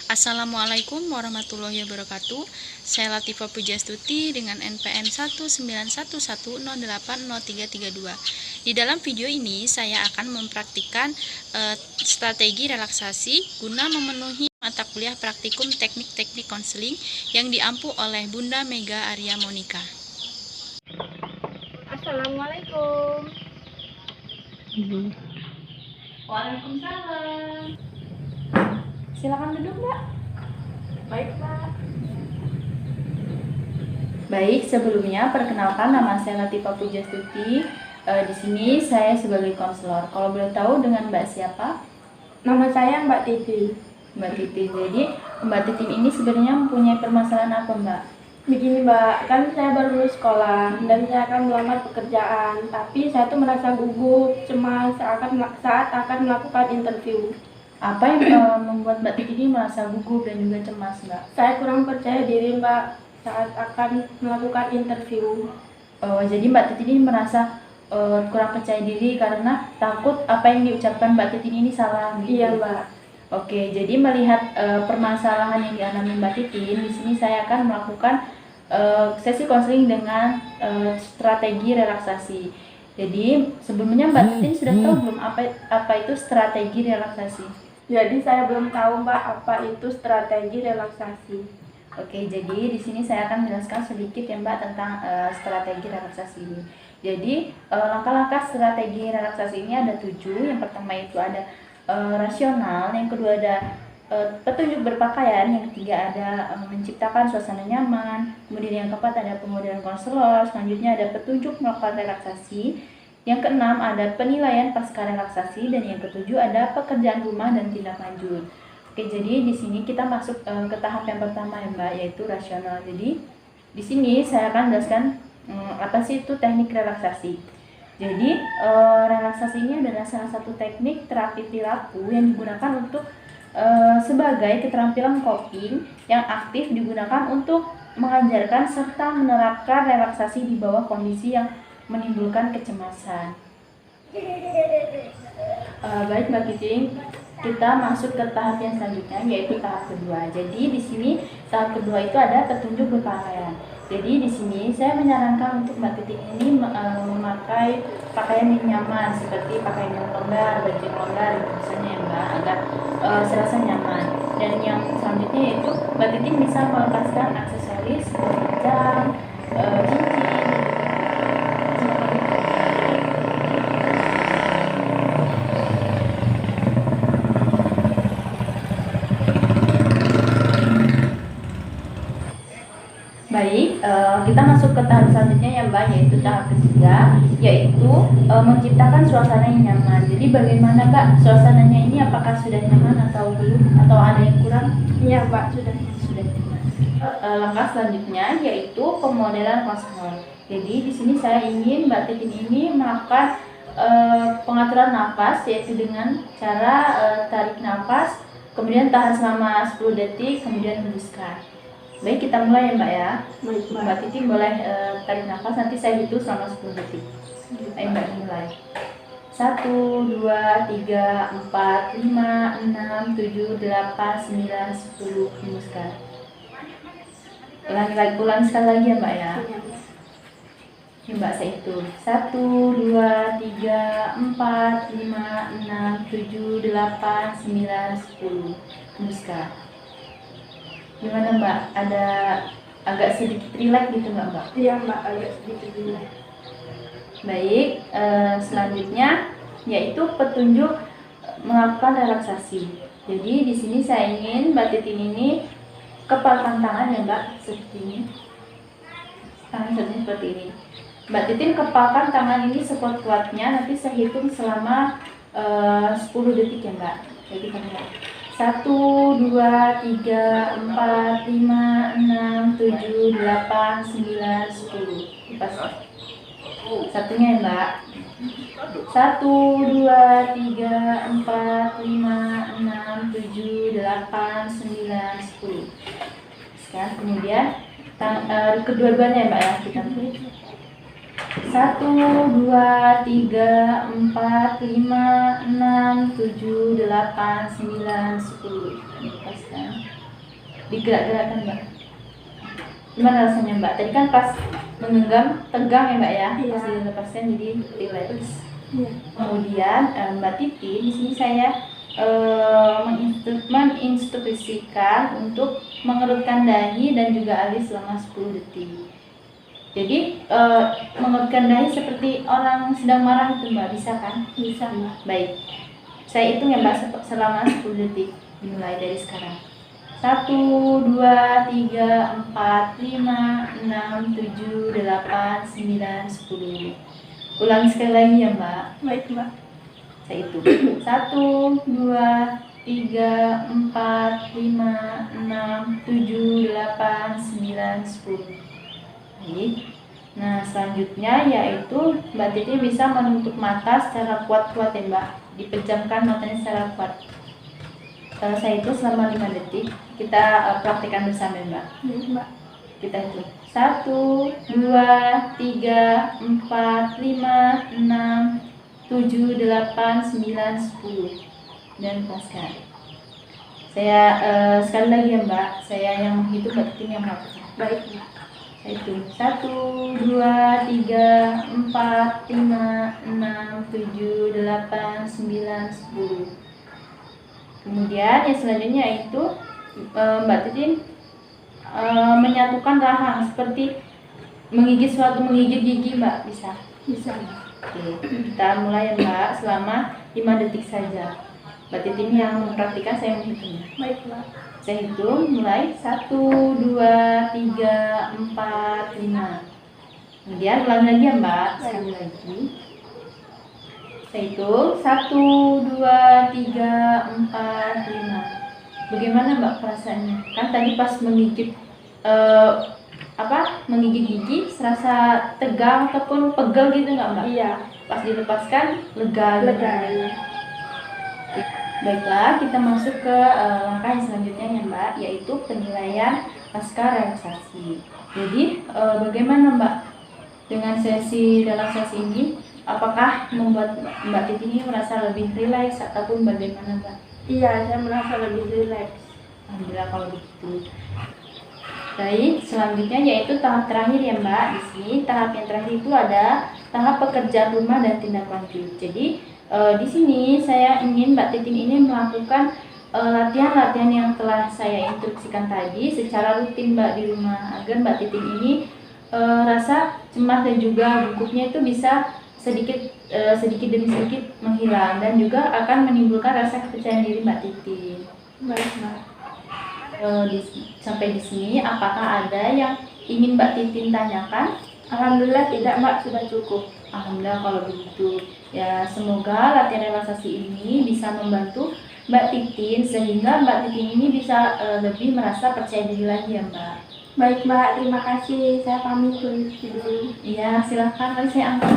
Assalamualaikum warahmatullahi wabarakatuh. Saya Latifah Pujastuti dengan NPM 19110803332. Di dalam video ini saya akan mempraktikkan strategi relaksasi guna memenuhi mata kuliah praktikum teknik-teknik konseling yang diampu oleh Bunda Mega Arya Monika. Assalamualaikum. Waalaikumsalam. Silakan duduk, Mbak. Baik, Pak. Baik, sebelumnya perkenalkan nama saya Latifah Pujastuti. Di sini saya sebagai konselor. Kalau boleh tahu dengan Mbak siapa? Nama saya Mbak Titi. Mbak Titin. Jadi Mbak Titin ini sebenarnya mempunyai permasalahan apa, Mbak? Begini, Mbak, kan saya baru lulus sekolah dan saya akan melamar pekerjaan, tapi saya tuh merasa gugup, cemas saat akan melakukan interview. Apa yang membuat Mbak Titin ini merasa gugup dan juga cemas, Mbak? Saya kurang percaya diri, Mbak, saat akan melakukan interview. Jadi Mbak Titin ini merasa kurang percaya diri karena takut apa yang diucapkan Mbak Titin ini salah, gitu? Iya, Mbak. Oke, jadi melihat permasalahan yang dialami Mbak Titin, di sini saya akan melakukan sesi konseling dengan strategi relaksasi. Jadi sebelumnya Mbak Titin sudah tahu belum apa itu strategi relaksasi? Jadi saya belum tahu, Mbak, apa itu strategi relaksasi. Oke, jadi di sini saya akan menjelaskan sedikit ya Mbak tentang strategi relaksasi ini. Jadi langkah-langkah strategi relaksasi ini ada 7. Yang pertama itu ada rasional, yang kedua ada petunjuk berpakaian, yang ketiga ada menciptakan suasana nyaman, kemudian yang keempat ada pemodelan konselor, selanjutnya ada petunjuk melakukan relaksasi, yang keenam ada penilaian pasca relaksasi, dan yang ketujuh ada pekerjaan rumah dan tindak lanjut. Oke, jadi di sini kita masuk ke tahap yang pertama ya Mbak, yaitu rasional. Jadi di sini saya akan jelaskan apa sih itu teknik relaksasi. Jadi relaksasi ini adalah salah satu teknik terapi perilaku yang digunakan untuk sebagai keterampilan coping yang aktif digunakan untuk mengajarkan serta menerapkan relaksasi di bawah kondisi yang menimbulkan kecemasan. Baik Mbak Titin, kita masuk ke tahap yang selanjutnya, yaitu tahap kedua. Jadi di sini tahap kedua itu ada petunjuk berpakaian. Jadi di sini saya menyarankan untuk Mbak Titin ini memakai pakaian yang nyaman, seperti pakaian yang longgar, baju yang longgar, misalnya ya Mbak, agar serasa nyaman. Dan yang selanjutnya yaitu Mbak Titin bisa melepaskan aksesoris seperti jam, cincin. Baik, kita masuk ke tahap selanjutnya ya Mbak, yaitu tahap ketiga, yaitu menciptakan suasana yang nyaman. Jadi bagaimana Mbak suasananya ini, apakah sudah nyaman atau belum, atau ada yang kurang? Iya, Mbak, sudah. Langkah selanjutnya yaitu pemodelan konselor. Jadi di sini saya ingin Mbak Titin ini melakukan pengaturan nafas, yaitu dengan cara tarik nafas, kemudian tahan selama 10 detik, kemudian hembuskan. Baik, kita mulai ya Mbak ya. Mbak Titin boleh tarik nafas, nanti saya hitung selama 10 detik. Ayo Mbak mulai. 1, 2, 3, 4, 5, 6, 7, 8, 9, 10. Hembuskan. Ulang sekali lagi ya Mbak ya. Ini Mbak saya hitung. 1, 2, 3, 4, 5, 6, 7, 8, 9, 10. Hembuskan. Gimana Mbak? Ada agak sedikit rileks gitu nggak Mbak? Iya, Mbak, agak sedikit rileks. Baik, selanjutnya yaitu petunjuk melakukan relaksasi. Jadi di sini saya ingin Mbak Titin ini kepalkan tangan ya Mbak, seperti ini. Tangan seperti ini. Mbak Titin kepalkan tangan ini sekuat-kuatnya, nanti saya hitung selama 10 detik ya Mbak. Jadi kita mulai. 1, 2, 3, 4, 5, 6, 7, 8, 9, 10. Lepas. Satunya ya Mbak. 1, 2, 3, 4, 5, 6, 7, 8, 9, 10. Sekarang kemudian kedua-duanya ya Mbak ya, kita pilih. 1, 2, 3, 4, 5, 6, 7, 8, 9, 10. Lepaskan. digerak-gerakkan Mbak. Gimana rasanya Mbak? Tadi kan pas menggenggam tegang ya Mbak ya, Iya. pas dilepaskan jadi relax. Iya. Kemudian Mbak Titi di sini saya menginstruksikan untuk mengerutkan dahi dan juga alis selama 10 detik. Jadi mengerutkan dahi seperti orang sedang marah itu Mbak, bisa kan? Bisa Mbak. Baik, saya hitung ya Mbak selama 10 detik, dimulai dari sekarang. 1, 2, 3, 4, 5, 6, 7, 8, 9, 10. Ulangi sekali lagi ya Mbak. Baik Mbak. Saya hitung 1, 2, 3, 4, 5, 6, 7, 8, 9, 10. Baik. Nah selanjutnya yaitu Mbak Titi bisa menutup mata secara kuat-kuat ya Mbak. Dipejamkan matanya secara kuat. Saya itu selama 5 detik. Kita praktekkan bersama Mbak. Baik Mbak. Kita hitung 1, 2, 3, 4, 5, 6, 7, 8, 9, 10. Dan lepaskan. Saya sekali lagi ya Mbak. Saya yang menghitung, Mbak Titi yang melakukan. Baik Mbak. Saya hitung 1, 2, 3, 4, 5, 6, 7, 8, 9, 10. Kemudian yang selanjutnya itu Mbak Titi menyatukan rahang seperti menggigit gigi Mbak, bisa? Bisa Mbak. Oke, kita mulai ya Mbak selama 5 detik saja. Mbak Titi ini yang mempraktikkan, saya menghitungnya. Baik Mbak. Saya hitung mulai 1, 2, 3, 4, 5. Kemudian ulangi lagi ya Mbak, sekali lagi. Saya hitung 1, 2, 3, 4, 5. Bagaimana Mbak perasaannya? Kan tadi pas menggigit menggigit gigi serasa tegang ataupun pegel gitu nggak Mbak? Iya. Pas dilepaskan lega. Lega. Baiklah, kita masuk ke langkah yang selanjutnya ya Mbak, yaitu penilaian pasca relaksasi. Jadi bagaimana Mbak dengan dalam sesi ini? Apakah membuat Mbak Titi ini merasa lebih rileks ataupun bagaimana Mbak? Iya, saya merasa lebih rileks. Alhamdulillah kalau begitu. Baik, selanjutnya yaitu tahap terakhir ya Mbak. Di sini tahap yang terakhir itu ada tahap pekerjaan rumah dan tindak lanjut. Jadi di sini saya ingin Mbak Titin ini melakukan latihan-latihan yang telah saya instruksikan tadi secara rutin Mbak di rumah, agar Mbak Titin ini rasa cemas dan juga gugupnya itu bisa sedikit demi sedikit menghilang, dan juga akan menimbulkan rasa kepercayaan diri Mbak Titin. Baik Mbak. Sampai di sini apakah ada yang ingin Mbak Titin tanyakan? Alhamdulillah tidak Mbak, sudah cukup. Alhamdulillah kalau begitu. Ya, semoga latihan relaksasi ini bisa membantu Mbak Titin sehingga Mbak Titin ini bisa lebih merasa percaya diri lagi ya Mbak. Baik Mbak, terima kasih. Saya pamit dulu. Iya, silakan. Mari saya angkat.